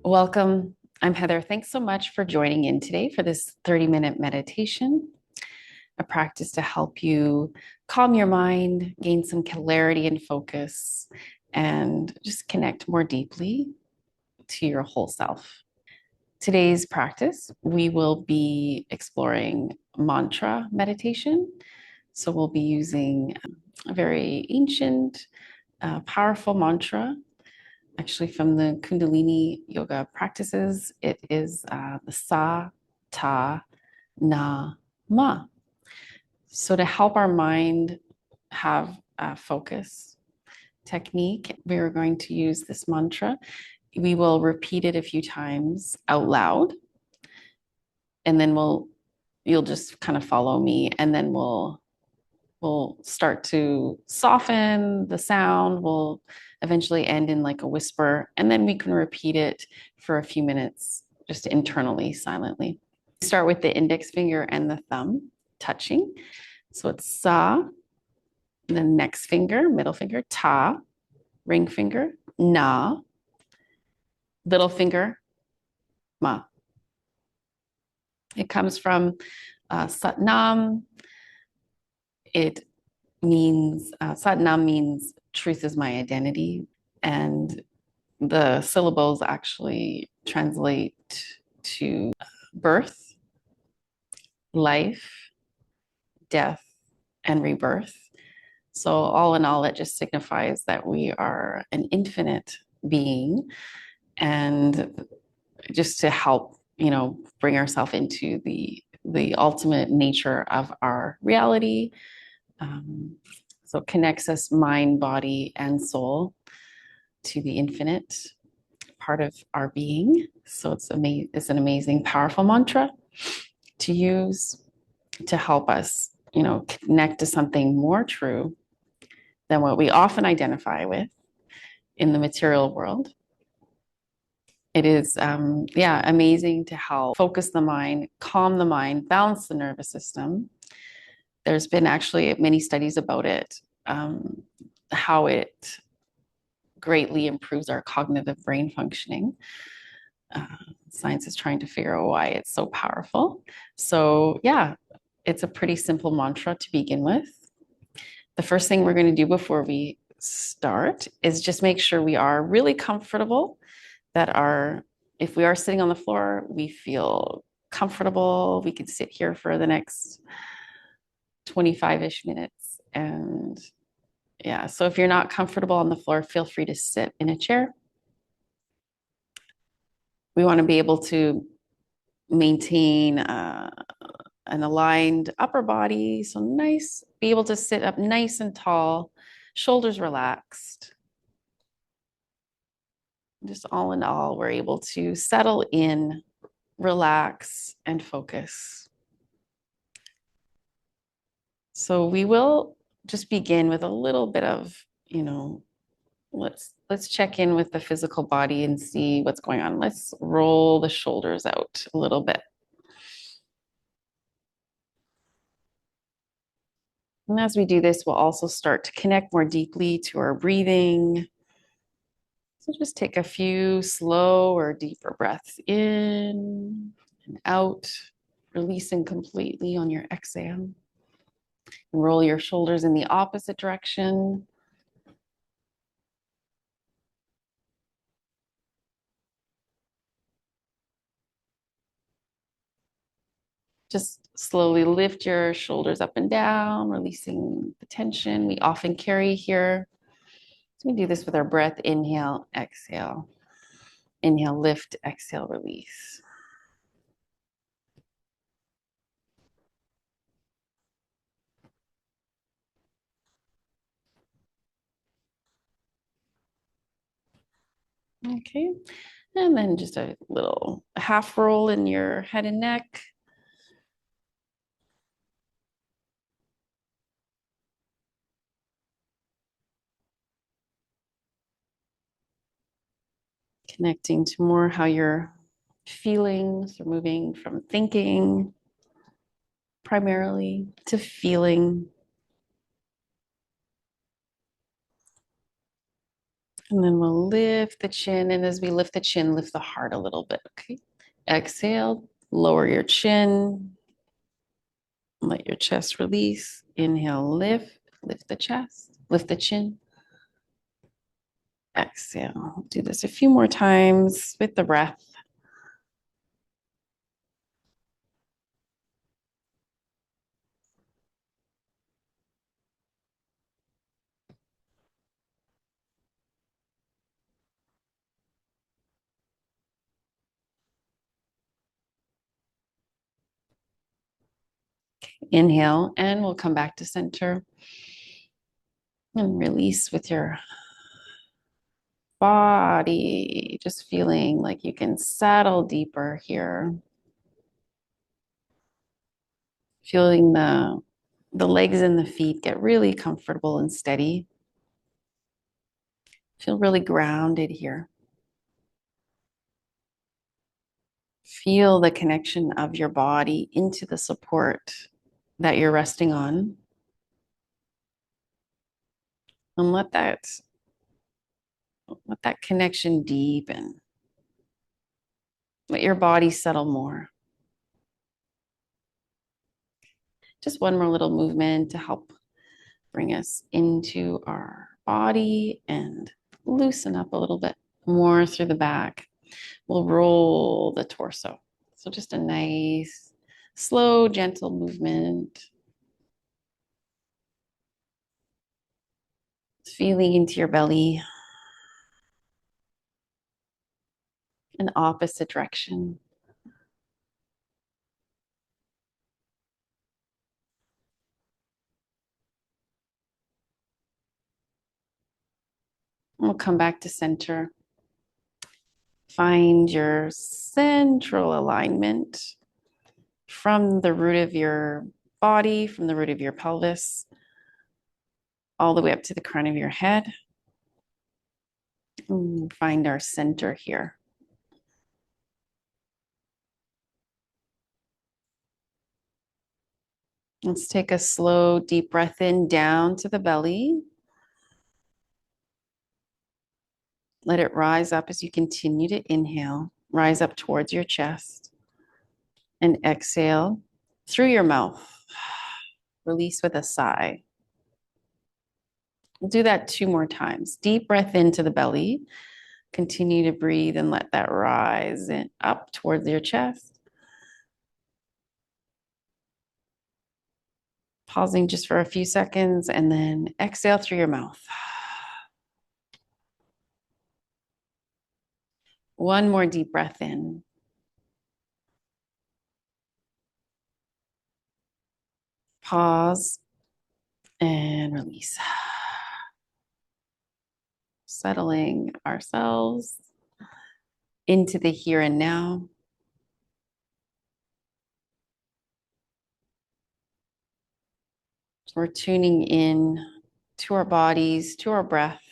Welcome. I'm Heather. Thanks so much for joining in today for this 30-minute meditation, a practice to help you calm your mind, gain some clarity and focus, and just connect more deeply to your whole self. Today's practice, we will be exploring mantra meditation. So we'll be using a very ancient, powerful mantra actually from the Kundalini Yoga practices. It is the Sa, Ta, Na, Ma. So to help our mind have a focus technique, we are going to use this mantra. We will repeat it a few times out loud, and then you'll just kind of follow me, and then we'll start to soften the sound. We'll eventually end in like a whisper, and then we can repeat it for a few minutes, just internally, silently. Start with the index finger and the thumb touching. So it's Sa, and then next finger, middle finger, Ta, ring finger, Na, little finger, Ma. It comes from Sat Nam. It means, Sat Nam means truth is my identity. And the syllables actually translate to birth, life, death, and rebirth. So, all in all, it just signifies that we are an infinite being, and just to help, bring ourselves into the ultimate nature of our reality. So, it connects us mind, body, and soul to the infinite part of our being. So it's an amazing, powerful mantra to use to help us, connect to something more true than what we often identify with in the material world. It is, amazing to help focus the mind, calm the mind, balance the nervous system. There's been actually many studies about it, how it greatly improves our cognitive brain functioning. Science is trying to figure out why it's so powerful. So, yeah, it's a pretty simple mantra to begin with. The first thing we're going to do before we start is just make sure we are really comfortable, if we are sitting on the floor, we feel comfortable. We can sit here for the next 25-ish minutes. And yeah, so if you're not comfortable on the floor, feel free to sit in a chair. We want to be able to maintain an aligned upper body. So be able to sit up nice and tall, shoulders relaxed. Just all in all, we're able to settle in, relax, and focus. So we will just begin with a little bit of, let's check in with the physical body and see what's going on. Let's roll the shoulders out a little bit. And as we do this, we'll also start to connect more deeply to our breathing. So just take a few slow or deeper breaths in and out, releasing completely on your exhale. And roll your shoulders in the opposite direction. Just slowly lift your shoulders up and down, releasing the tension we often carry here. So we do this with our breath. Inhale, exhale. Inhale, lift, exhale, release. Okay. And then just a little half roll in your head and neck. Connecting to more how your feelings are moving from thinking primarily to feeling. And then we'll lift the chin. And as we lift the chin, lift the heart a little bit. Okay. Exhale, lower your chin. Let your chest release. Inhale, lift the chest, lift the chin. Exhale. Do this a few more times with the breath. Inhale, and we'll come back to center and release with your body, just feeling like you can settle deeper here. Feeling the legs and the feet get really comfortable and steady. Feel really grounded here. Feel the connection of your body into the support that you're resting on. And let that connection deepen. Let your body settle more. Just one more little movement to help bring us into our body and loosen up a little bit more through the back. We'll roll the torso. So just a nice, slow, gentle movement. Feeling into your belly. An opposite direction. We'll come back to center. Find your central alignment from the root of your body, from the root of your pelvis, all the way up to the crown of your head. Find our center here. Let's take a slow, deep breath in down to the belly. Let it rise up as you continue to inhale. Rise up towards your chest. And exhale through your mouth. Release with a sigh. We'll do that 2 more times. Deep breath into the belly. Continue to breathe and let that rise and up towards your chest. Pausing just for a few seconds and then exhale through your mouth. One more deep breath in. Pause and release. Settling ourselves into the here and now. We're tuning in to our bodies, to our breath,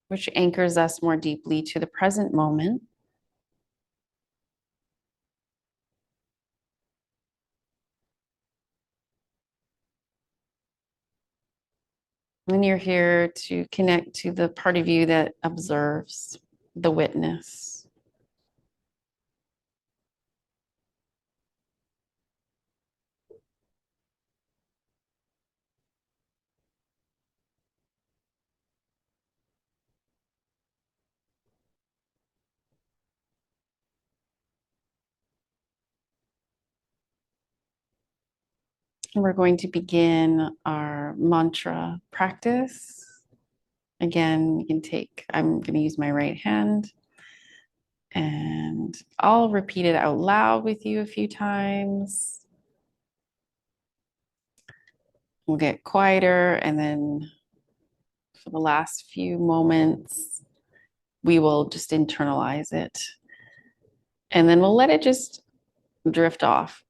which anchors us more deeply to the present moment. And you're here to connect to the part of you that observes, the witness. And we're going to begin our mantra practice. Again, you can I'm going to use my right hand and I'll repeat it out loud with you a few times. We'll get quieter, and then for the last few moments, we will just internalize it. And then we'll let it just drift off.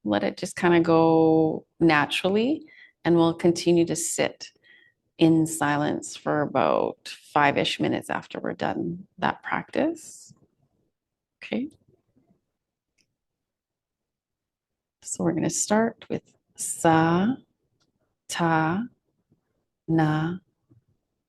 Let it just kind of go naturally, and we'll continue to sit in silence for about 5-ish minutes after we're done that practice. Okay. So we're going to start with sa, ta, na,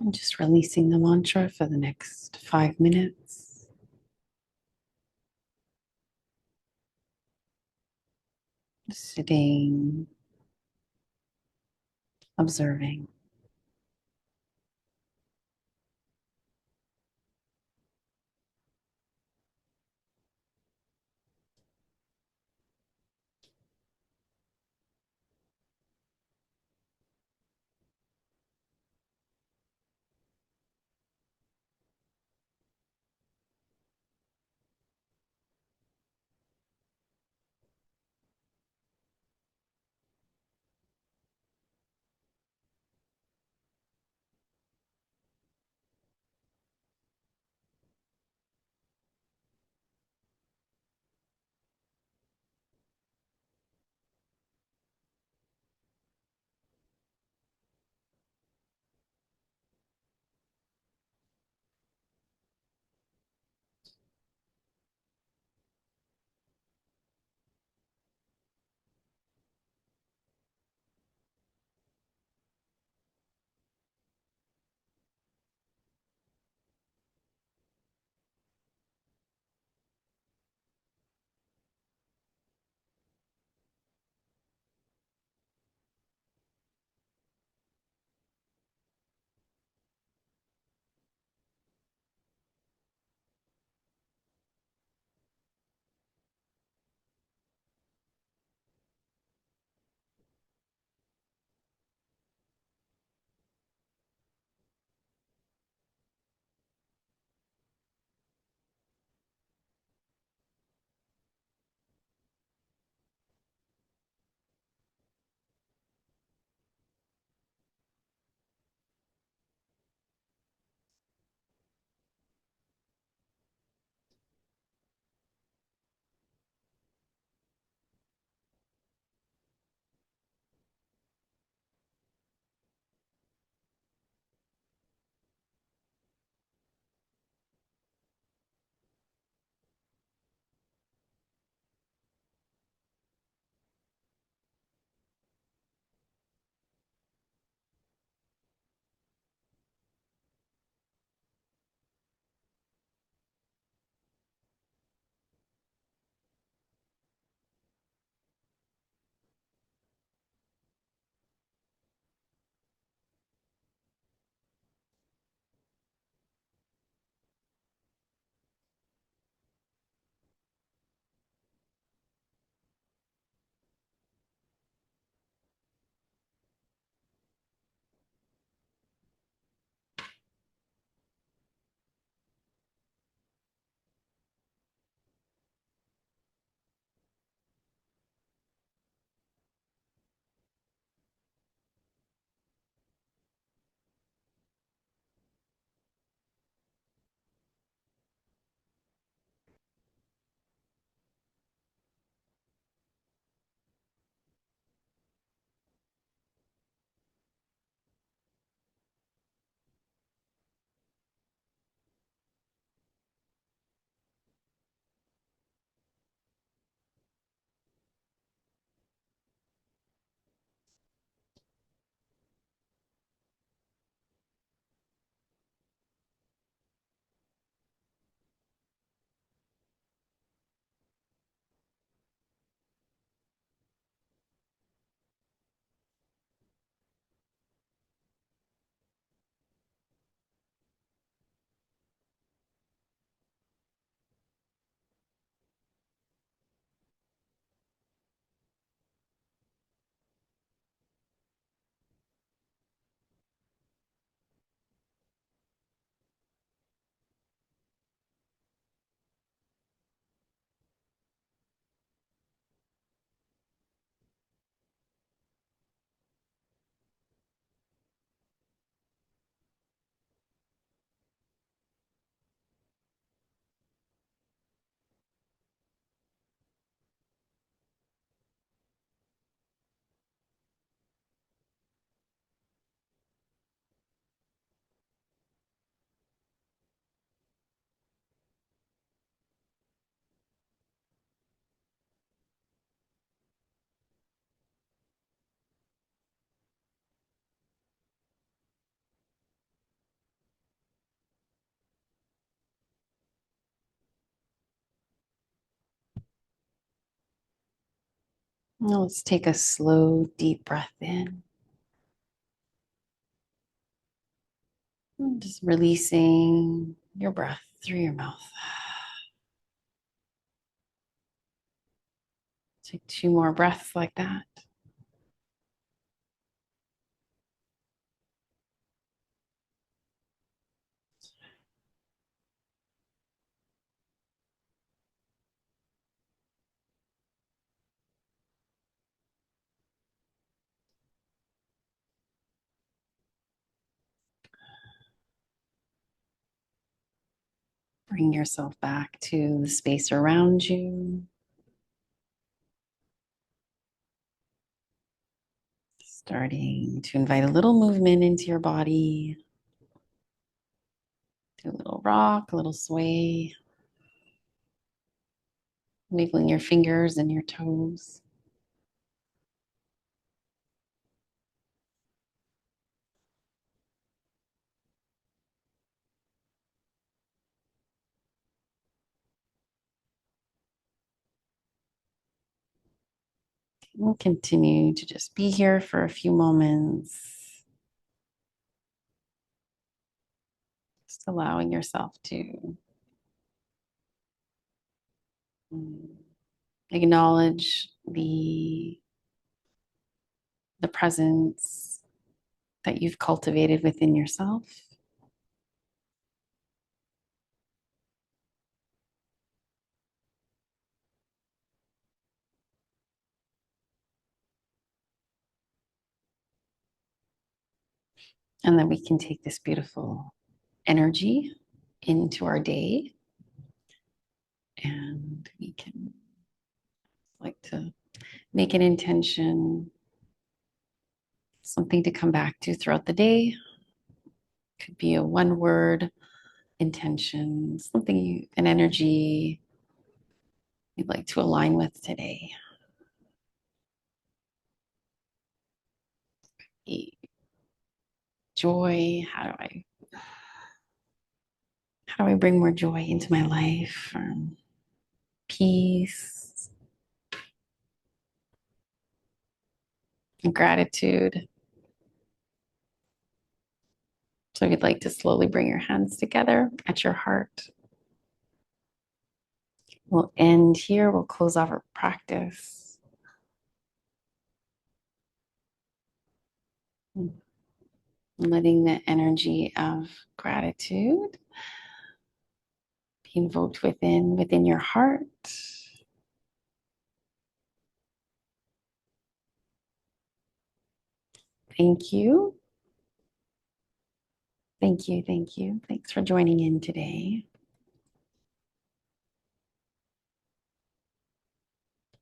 And just releasing the mantra for the next 5 minutes. Sitting, observing. Now let's take a slow, deep breath in. And just releasing your breath through your mouth. Take 2 more breaths like that. Bring yourself back to the space around you. Starting to invite a little movement into your body. Do a little rock, a little sway. Wiggling your fingers and your toes. We'll continue to just be here for a few moments. Just allowing yourself to acknowledge the presence that you've cultivated within yourself. And then we can take this beautiful energy into our day. And we can like to make an intention, something to come back to throughout the day. Could be a 1-word intention, an energy you'd like to align with today. Joy, how do I bring more joy into my life? Peace and gratitude. So you'd like to slowly bring your hands together at your heart. We'll end here. We'll close off our practice. Letting the energy of gratitude be invoked within your heart. Thank you. Thank you. Thank you. Thanks for joining in today.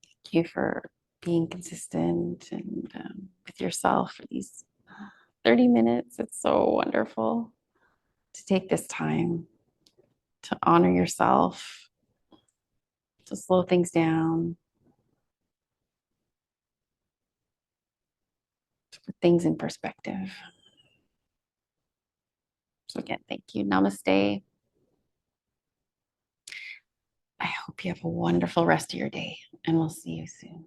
Thank you for being consistent and with yourself for these 30 minutes. It's so wonderful to take this time to honor yourself, to slow things down, to put things in perspective. So again, thank you. Namaste. I hope you have a wonderful rest of your day, and we'll see you soon.